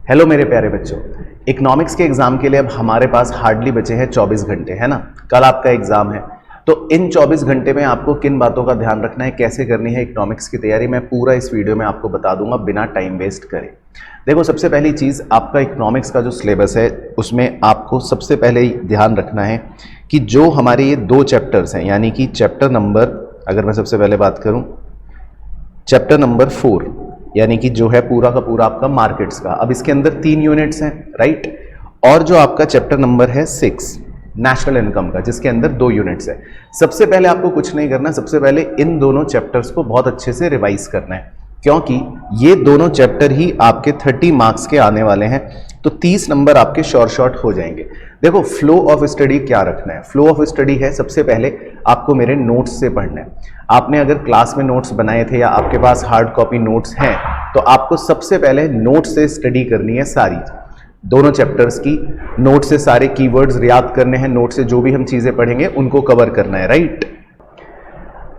Hello मेरे प्यारे बच्चों, इकोनॉमिक्स के एग्जाम के लिए अब हमारे पास हार्डली बचे हैं 24 घंटे, है ना। कल आपका एग्जाम है, तो इन 24 घंटे में आपको किन बातों का ध्यान रखना है, कैसे करनी है इकोनॉमिक्स की तैयारी, मैं पूरा इस वीडियो में आपको बता दूंगा बिना टाइम वेस्ट करे। देखो, सबसे पहली चीज़, आपका इकोनॉमिक्स का जो सिलेबस है उसमें आपको सबसे पहले ही ध्यान रखना है कि जो हमारे ये 2 चैप्टर्स हैं, यानी कि चैप्टर नंबर, अगर मैं सबसे पहले बात करूँ चैप्टर नंबर 4, यानी कि जो है पूरा का पूरा आपका मार्केट्स का, अब इसके अंदर 3 यूनिट्स हैं, राइट। और जो आपका चैप्टर नंबर है 6 नेशनल इनकम का, जिसके अंदर 2 यूनिट्स है। सबसे पहले आपको कुछ नहीं करना, सबसे पहले इन दोनों चैप्टर्स को बहुत अच्छे से रिवाइज करना है, क्योंकि ये दोनों चैप्टर ही आपके 30 मार्क्स के आने वाले हैं, तो 30 नंबर आपके शॉर्ट हो जाएंगे। देखो, फ्लो ऑफ स्टडी क्या रखना है। फ्लो ऑफ स्टडी है, सबसे पहले आपको मेरे नोट्स से पढ़ना है। आपने अगर क्लास में नोट्स बनाए थे या आपके पास हार्ड कॉपी नोट्स हैं, तो आपको सबसे पहले नोट्स से स्टडी करनी है सारी, दोनों चैप्टर्स की। नोट से सारे कीवर्ड्स याद करने हैं, नोट से जो भी हम चीजें पढ़ेंगे उनको कवर करना है, राइट।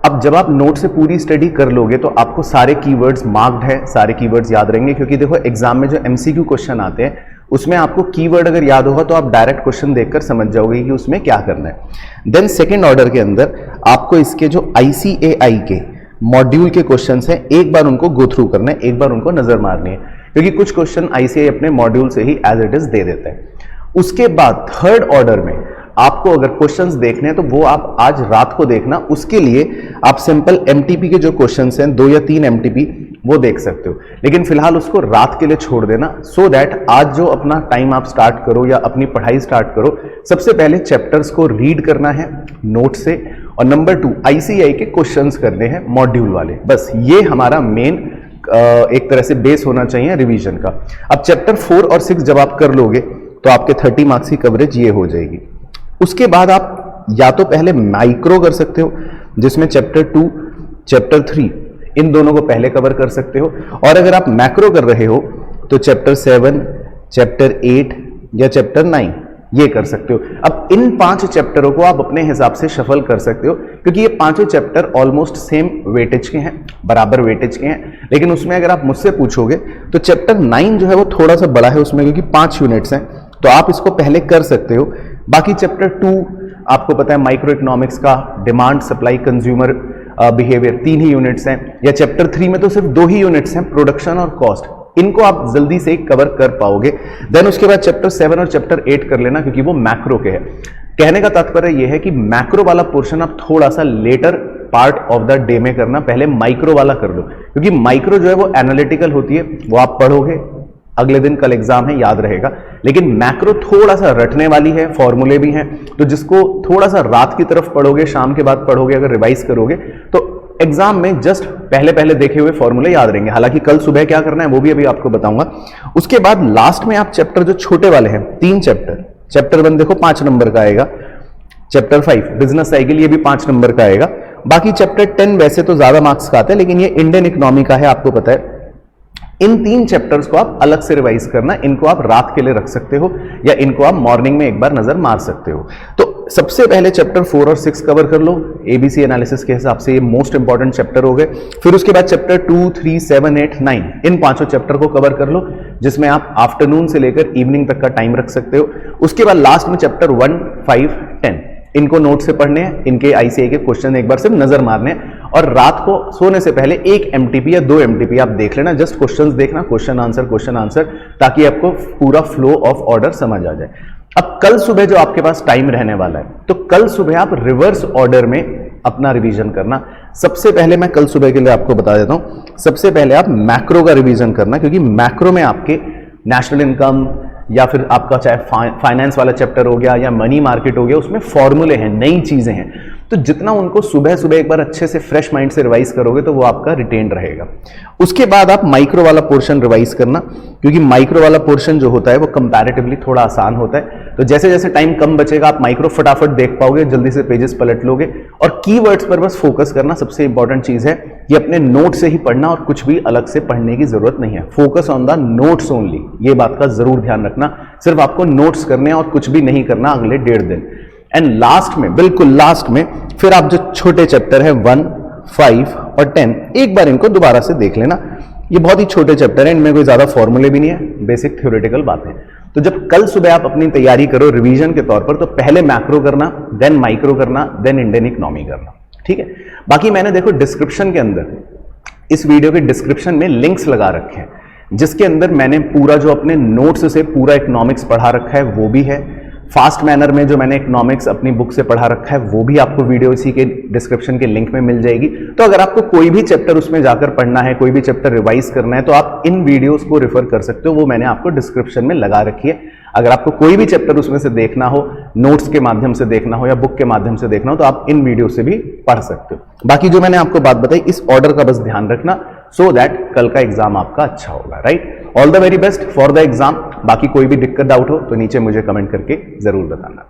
अब जब आप नोट से पूरी स्टडी कर लोगे तो आपको सारे कीवर्ड्स मार्क्ड है, सारे कीवर्ड्स याद रहेंगे, क्योंकि देखो एग्जाम में जो एमसीक्यू क्वेश्चन आते हैं उसमें आपको कीवर्ड अगर याद होगा तो आप डायरेक्ट क्वेश्चन देखकर समझ जाओगे कि उसमें क्या करना है। देन सेकंड ऑर्डर के अंदर आपको इसके जो ICAI के मॉड्यूल के क्वेश्चंस हैं, एक बार उनको गो थ्रू करना है, एक बार उनको नजर मारनी है, क्योंकि कुछ क्वेश्चन ICAI अपने मॉड्यूल से ही एज इट इज दे देता है। उसके बाद थर्ड ऑर्डर में आपको अगर क्वेश्चंस देखने हैं तो वो आप आज रात को देखना। उसके लिए आप सिंपल MTP के जो क्वेश्चंस हैं, 2 या 3 MTP, वो देख सकते हो, लेकिन फिलहाल उसको रात के लिए छोड़ देना, सो दैट आज जो अपना टाइम आप स्टार्ट करो या अपनी पढ़ाई स्टार्ट करो, सबसे पहले चैप्टर्स को रीड करना है नोट से, और नंबर 2 ICAI के क्वेश्चंस करने हैं मॉड्यूल वाले। बस ये हमारा मेन एक तरह से बेस होना चाहिए रिवीजन का। अब चैप्टर 4 और 6 जब आप कर लोगे तो आपके 30 मार्क्स की कवरेज ये हो जाएगी। उसके बाद आप या तो पहले माइक्रो कर सकते हो, जिसमें चैप्टर 2 चैप्टर 3 इन दोनों को पहले कवर कर सकते हो, और अगर आप मैक्रो कर रहे हो तो चैप्टर 7 चैप्टर 8 या चैप्टर 9 ये कर सकते हो। अब इन 5 चैप्टरों को आप अपने हिसाब से शफल कर सकते हो, क्योंकि ये 5 चैप्टर ऑलमोस्ट सेम वेटेज के हैं, बराबर वेटेज के हैं। लेकिन उसमें अगर आप मुझसे पूछोगे तो चैप्टर 9 जो है वो थोड़ा सा बड़ा है उसमें, क्योंकि 5 यूनिट्स हैं, तो आप इसको पहले कर सकते हो। बाकी चैप्टर 2 आपको पता है माइक्रो इकोनॉमिक्स का, डिमांड सप्लाई कंज्यूमर बिहेवियर, 3 ही यूनिट्स हैं, या चैप्टर 3 में तो सिर्फ 2 ही यूनिट्स हैं, प्रोडक्शन और कॉस्ट, इनको आप जल्दी से कवर कर पाओगे। देन उसके बाद चैप्टर 7 और चैप्टर 8 कर लेना, क्योंकि वो मैक्रो के हैं। कहने का तात्पर्य यह है कि मैक्रो वाला पोर्शन आप थोड़ा सा latter part of the day में करना, पहले माइक्रो वाला कर लो, क्योंकि माइक्रो जो है वो एनालिटिकल होती है, वो आप पढ़ोगे अगले दिन, कल एग्जाम है, याद रहेगा। लेकिन मैक्रो थोड़ा सा रटने वाली है, फॉर्मूले भी हैं, तो जिसको थोड़ा सा रात की तरफ पढ़ोगे, शाम के बाद पढ़ोगे, अगर रिवाइज करोगे तो एग्जाम में जस्ट पहले पहले देखे हुए फॉर्मूले याद रहेंगे। हालांकि कल सुबह क्या करना है वो भी अभी आपको बताऊंगा। उसके बाद लास्ट में आप चैप्टर जो छोटे वाले हैं, 3 चैप्टर 1 देखो 5 नंबर का आएगा, चैप्टर 5 बिजनेस साइकिल, ये भी 5 नंबर का आएगा। बाकी चैप्टर 10 वैसे तो ज्यादा मार्क्स का आता है, लेकिन ये इंडियन इकोनॉमी का है, आपको पता है। इन 3 चैप्टर्स को आप अलग से रिवाइज करना, इनको आप रात के लिए रख सकते हो, या इनको आप मॉर्निंग में एक बार नजर मार सकते हो। तो सबसे पहले चैप्टर 4 और 6 कवर कर लो, ABC एनालिसिस के हिसाब से ये मोस्ट इंपॉर्टेंट चैप्टर हो गए। फिर उसके बाद चैप्टर 2, 3, 7, 8, 9 इन 5 चैप्टर को कवर कर लो, जिसमें आप आफ्टरनून से लेकर इवनिंग तक का टाइम रख सकते हो। उसके बाद लास्ट में चैप्टर 1, 5, 10 इनको नोट से पढ़ने हैं, इनके ICAI के क्वेश्चन एक बार सिर्फ नजर मारने हैं, और रात को सोने से पहले 1 MTP या 2 MTP आप देख लेना, जस्ट क्वेश्चंस देखना, क्वेश्चन आंसर, ताकि आपको पूरा फ्लो ऑफ ऑर्डर समझ आ जाए। अब कल सुबह जो आपके पास टाइम रहने वाला है, तो कल सुबह आप रिवर्स ऑर्डर में अपना रिवीजन करना। सबसे पहले मैं कल सुबह के लिए आपको बता देता हूं, सबसे पहले आप मैक्रो का रिवीजन करना, क्योंकि मैक्रो में आपके नेशनल इनकम या फिर आपका चाहे फाइनेंस वाला चैप्टर हो गया या मनी मार्केट हो गया, उसमें फॉर्मूले हैं, नई चीजें हैं, तो जितना उनको सुबह सुबह एक बार अच्छे से फ्रेश माइंड से रिवाइज करोगे तो वो आपका रिटेन्ड रहेगा। उसके बाद आप माइक्रो वाला पोर्शन रिवाइज करना, क्योंकि माइक्रो वाला पोर्शन जो होता है वो कंपैरेटिवली थोड़ा आसान होता है, तो जैसे जैसे टाइम कम बचेगा आप माइक्रो फटाफट देख पाओगे, जल्दी से पेजेस पलट लोगे, और कीवर्ड्स पर बस फोकस करना सबसे इंपॉर्टेंट चीज है। ये अपने नोट से ही पढ़ना, और कुछ भी अलग से पढ़ने की जरूरत नहीं है, focus on the notes only, ये बात का जरूर ध्यान रखना। सिर्फ आपको नोट्स करने हैं और कुछ भी नहीं करना अगले 1.5 दिन। एंड लास्ट में, बिल्कुल लास्ट में, फिर आप जो छोटे चैप्टर है 1, 5 और 10 एक बार इनको दोबारा से देख लेना, ये बहुत ही छोटे चैप्टर हैं, इनमें कोई ज्यादा फॉर्मूले भी नहीं है, बेसिक थ्योरेटिकल बातें। तो जब कल सुबह आप अपनी तैयारी करो रिवीजन के तौर पर, तो पहले मैक्रो करना, देन माइक्रो करना, देन इंडियन इकोनॉमी करना, ठीक है। बाकी मैंने देखो डिस्क्रिप्शन के अंदर, इस वीडियो के डिस्क्रिप्शन में लिंक्स लगा रखे हैं, जिसके अंदर मैंने पूरा जो अपने नोट्स से पूरा इकोनॉमिक्स पढ़ा रखा है वो भी है, फास्ट मैनर में जो मैंने इकोनॉमिक्स अपनी बुक से पढ़ा रखा है वो भी आपको वीडियो इसी के डिस्क्रिप्शन के लिंक में मिल जाएगी। तो अगर आपको कोई भी चैप्टर उसमें जाकर पढ़ना है, कोई भी चैप्टर रिवाइज करना है, तो आप इन वीडियोस को रेफर कर सकते हो, वो मैंने आपको डिस्क्रिप्शन में लगा रखी है। अगर आपको कोई भी चैप्टर उसमें से देखना हो, नोट्स के माध्यम से देखना हो या बुक के माध्यम से देखना हो, तो आप इन वीडियो से भी पढ़ सकते हो। बाकी जो मैंने आपको बात बताई, इस ऑर्डर का बस ध्यान रखना, सो दैट कल का एग्जाम आपका अच्छा होगा, right. All the very best for the exam. बाकी कोई भी दिक्कत डाउट हो तो नीचे मुझे कमेंट करके जरूर बताना।